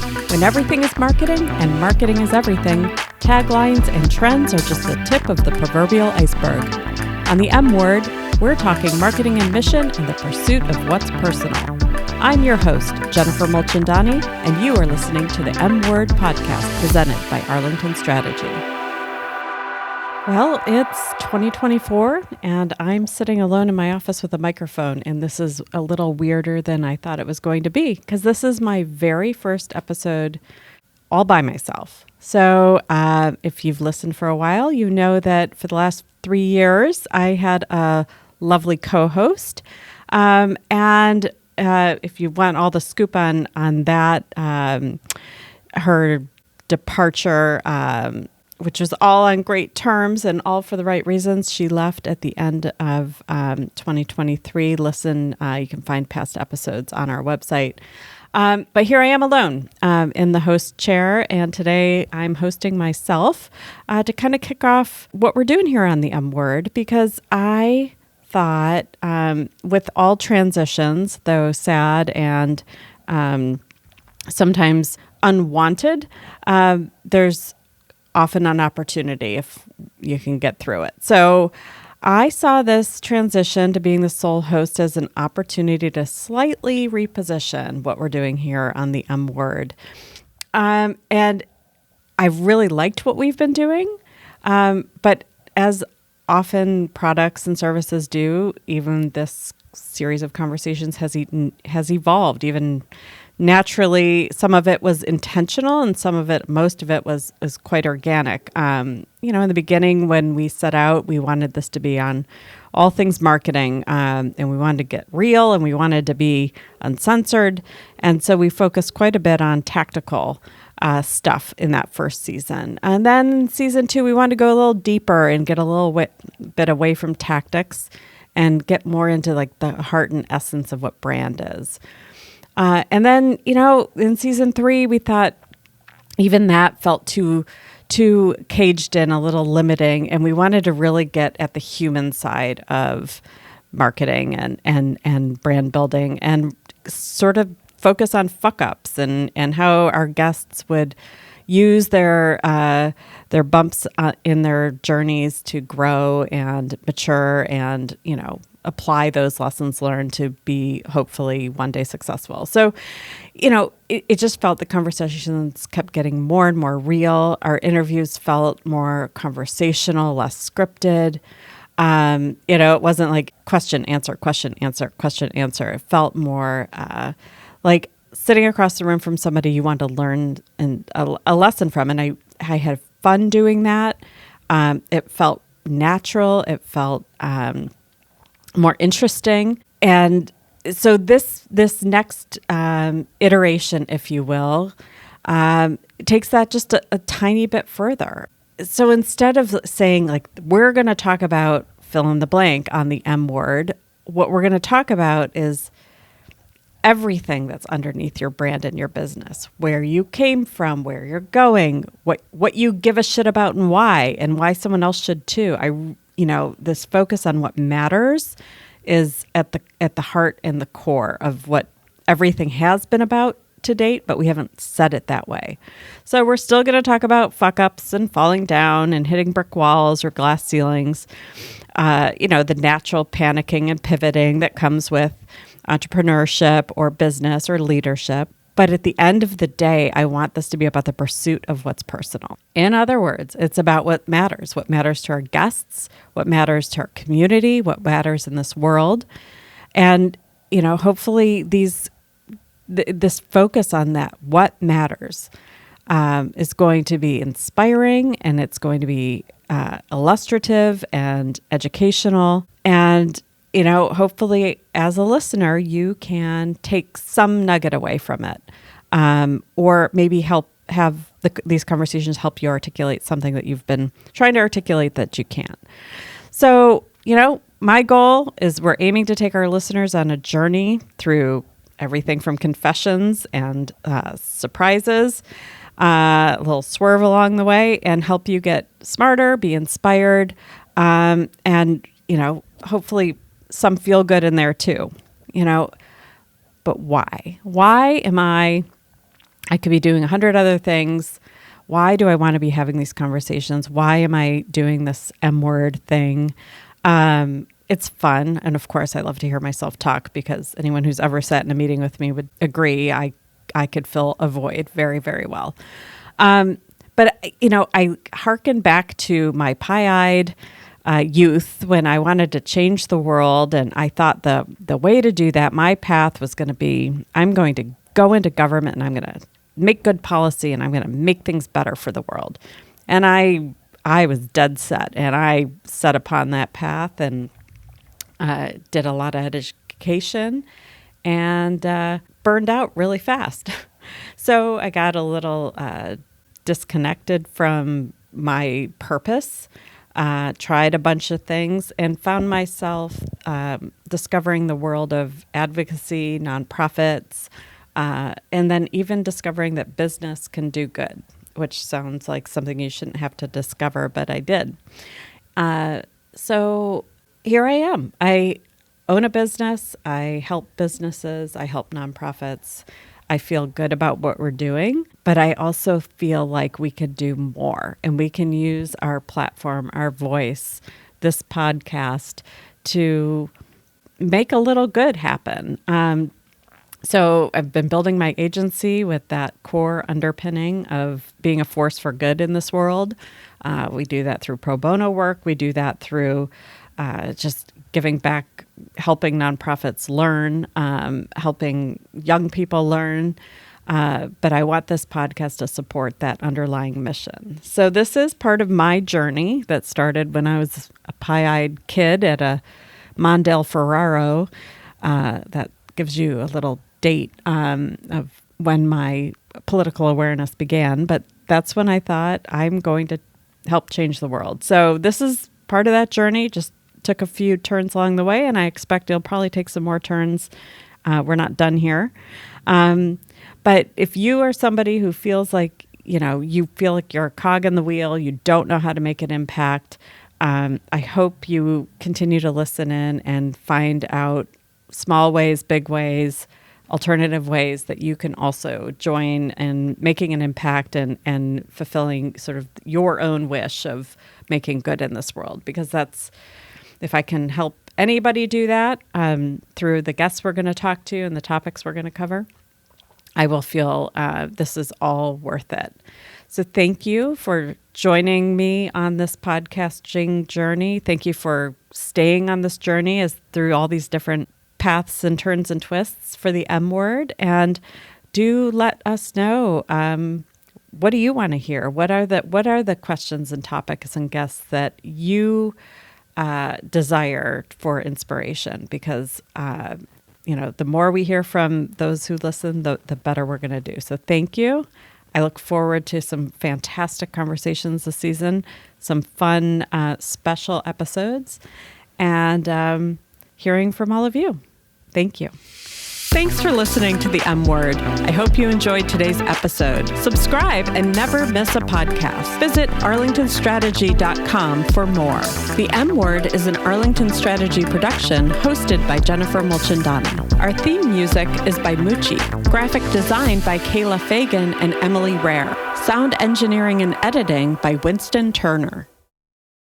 When everything is marketing and marketing is everything, taglines and trends are just the tip of the proverbial iceberg. On the M Word, we're talking marketing and mission and the pursuit of what's personal. I'm your host, Jennifer Mulchandani, and you are listening to the M Word podcast presented by Arlington Strategy. Well, it's 2024, and I'm sitting alone in my office with a microphone, and this is a little weirder than I thought it was going to be, because this is my very first episode all by myself. So if you've listened for a while, you know that for the last 3 years, I had a lovely co-host, and if you want all the scoop on that, her departure, which was all on great terms and all for the right reasons. She left at the end of 2023. Listen, you can find past episodes on our website. But here I am alone in the host chair, and today I'm hosting myself to kind of kick off what we're doing here on the M Word, because I thought with all transitions, though sad and sometimes unwanted, there's often an opportunity if you can get through it. So I saw this transition to being the sole host as an opportunity to slightly reposition what we're doing here on the M Word. And I've really liked what we've been doing. But as often products and services do, even this series of conversations has evolved. Even naturally, some of it was intentional, and most of it was quite organic. In the beginning, when we set out, we wanted this to be on all things marketing, and we wanted to get real, and we wanted to be uncensored, and so we focused quite a bit on tactical stuff in that first season. And then season 2, we wanted to go a little deeper and get a little bit away from tactics and get more into like the heart and essence of what brand is. And then, in season 3, we thought even that felt too caged in, a little limiting, and we wanted to really get at the human side of marketing and brand building, and sort of focus on fuck-ups and how our guests would use their bumps in their journeys to grow and mature and, apply those lessons learned to be hopefully one day successful. So, it just felt the conversations kept getting more and more real. Our interviews felt more conversational, less scripted. It wasn't like question, answer, question, answer, question, answer. It felt more like sitting across the room from somebody you want to learn a lesson from. And I had fun doing that. It felt natural. It felt more interesting. And so this next iteration, if you will, takes that just a tiny bit further. So instead of saying like, we're going to talk about fill in the blank on the M Word, what we're going to talk about is everything that's underneath your brand and your business, where you came from, where you're going, what you give a shit about and why someone else should too. This focus on what matters is at the heart and the core of what everything has been about to date, but we haven't said it that way. So we're still going to talk about fuck-ups and falling down and hitting brick walls or glass ceilings, the natural panicking and pivoting that comes with entrepreneurship or business or leadership. But at the end of the day, I want this to be about the pursuit of what's personal. In other words, it's about what matters to our guests, what matters to our community, what matters in this world. And, hopefully this focus on that, what matters, is going to be inspiring, and it's going to be illustrative and educational. And hopefully as a listener, you can take some nugget away from it, or maybe have these conversations help you articulate something that you've been trying to articulate that you can't. So, my goal is we're aiming to take our listeners on a journey through everything from confessions and surprises, a little swerve along the way, and help you get smarter, be inspired, and, hopefully some feel good in there too, But why? Why am I I could be doing 100 other things. Why do I want to be having these conversations? Why am I doing this M word thing? It's fun. And of course, I love to hear myself talk, because anyone who's ever sat in a meeting with me would agree I could fill a void very, very well. But I hearken back to my pie-eyed youth when I wanted to change the world. And I thought the way to do that, my path was going to be, I'm going to go into government and I'm going to make good policy and I'm going to make things better for the world. And I was dead set, and I set upon that path and did a lot of education and burned out really fast. So I got a little disconnected from my purpose, tried a bunch of things, and found myself discovering the world of advocacy, nonprofits, and then even discovering that business can do good, which sounds like something you shouldn't have to discover, but I did. So here I am. I own a business. I help businesses. I help nonprofits. I feel good about what we're doing, but I also feel like we could do more, and we can use our platform, our voice, this podcast to make a little good happen. So I've been building my agency with that core underpinning of being a force for good in this world. We do that through pro bono work. We do that through just giving back, helping nonprofits learn, helping young people learn. But I want this podcast to support that underlying mission. So this is part of my journey that started when I was a pie-eyed kid at a Mondale Ferraro. That gives you a little date of when my political awareness began. But that's when I thought, I'm going to help change the world. So this is part of that journey. Just took a few turns along the way, and I expect it'll probably take some more turns. We're not done here. But if you are somebody who feels like, you feel like you're a cog in the wheel, you don't know how to make an impact, I hope you continue to listen in and find out small ways, big ways, alternative ways that you can also join in making an impact and fulfilling sort of your own wish of making good in this world. Because that's, if I can help anybody do that through the guests we're going to talk to and the topics we're going to cover, I will feel this is all worth it. So thank you for joining me on this podcasting journey. Thank you for staying on this journey as through all these different paths and turns and twists for the M word. And do let us know, what do you want to hear? What are the questions and topics and guests that you desire for inspiration? Because the more we hear from those who listen, the better we're going to do. So thank you. I look forward to some fantastic conversations this season, some fun special episodes, and hearing from all of you. Thank you. Thanks for listening to The M Word. I hope you enjoyed today's episode. Subscribe and never miss a podcast. Visit arlingtonstrategy.com for more. The M Word is an Arlington Strategy production hosted by Jennifer Mulchandani. Our theme music is by Moochie. Graphic design by Kayla Fagan and Emily Rare. Sound engineering and editing by Winston Turner.